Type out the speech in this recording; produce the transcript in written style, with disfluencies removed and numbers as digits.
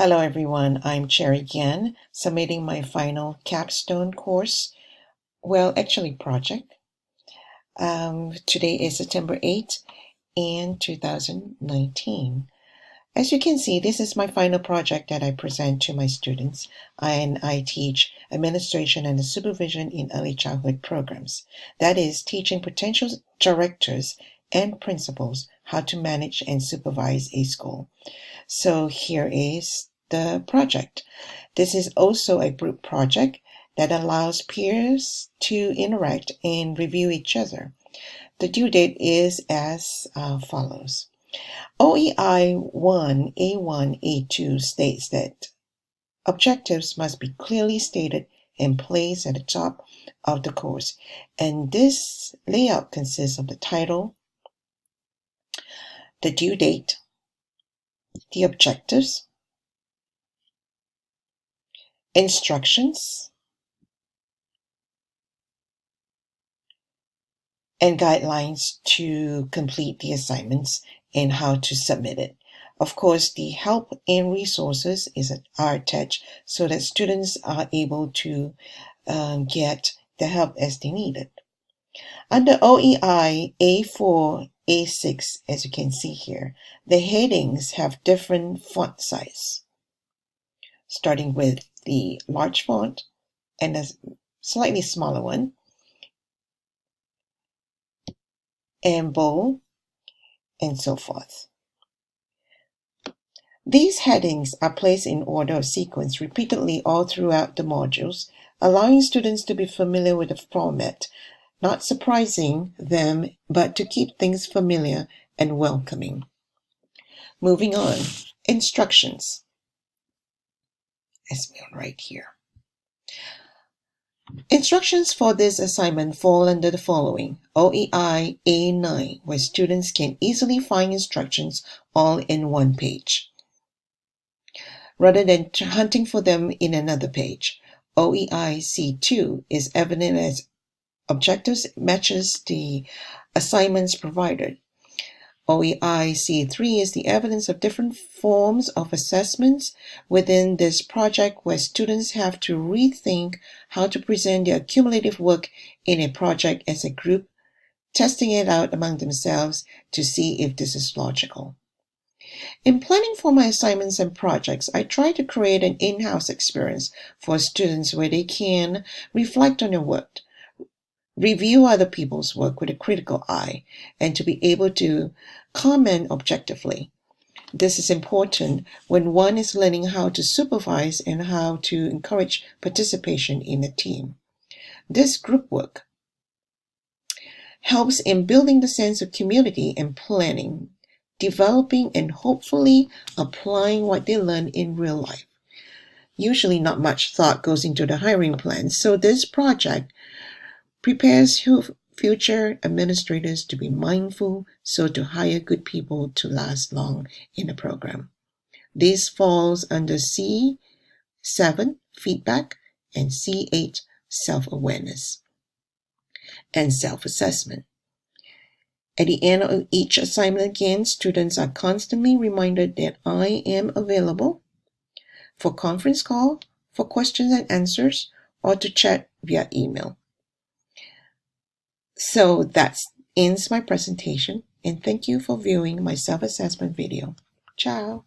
Hello everyone, I'm Cherry again, submitting my final capstone course, project. Today is September 8th in 2019. As you can see, this is my final project that I present to my students, and I teach administration and supervision in early childhood programs. That is, teaching potential directors and principals how to manage and supervise a school. So here is the project. This is also a group project that allows peers to interact and review each other. The due date is as follows. OEI 1 A1 A2 states that objectives must be clearly stated and placed at the top of the course, and this layout consists of the title, the due date, the objectives, instructions, and guidelines to complete the assignments and how to submit it. Of course, the help and resources are attached so that students are able to get the help as they need it. Under OEI A4, A6, as you can see here, the headings have different font size, starting with the large font and a slightly smaller one, and bold, and so forth. These headings are placed in order of sequence repeatedly all throughout the modules, allowing students to be familiar with the format, not surprising them, but to keep things familiar and welcoming. Moving on, instructions, as right here. Instructions for this assignment fall under the following. OEI A9, where students can easily find instructions all in one page, rather than hunting for them in another page. OEI C2 is evident as objectives matches the assignments provided. OEI C3 is the evidence of different forms of assessments within this project where students have to rethink how to present their cumulative work in a project as a group, testing it out among themselves to see if this is logical. In planning for my assignments and projects, I try to create an in-house experience for students where they can reflect on their work, review other people's work with a critical eye, and to be able to comment objectively. This is important when one is learning how to supervise and how to encourage participation in a team. This group work helps in building the sense of community and planning, developing and hopefully applying what they learn in real life. Usually not much thought goes into the hiring plan, so this project prepares future administrators to be mindful, so to hire good people to last long in the program. This falls under C7, feedback, and C8, self-awareness and self-assessment. At the end of each assignment again, students are constantly reminded that I am available for conference call, for questions and answers, or to chat via email. So that ends my presentation, and thank you for viewing my self-assessment video. Ciao.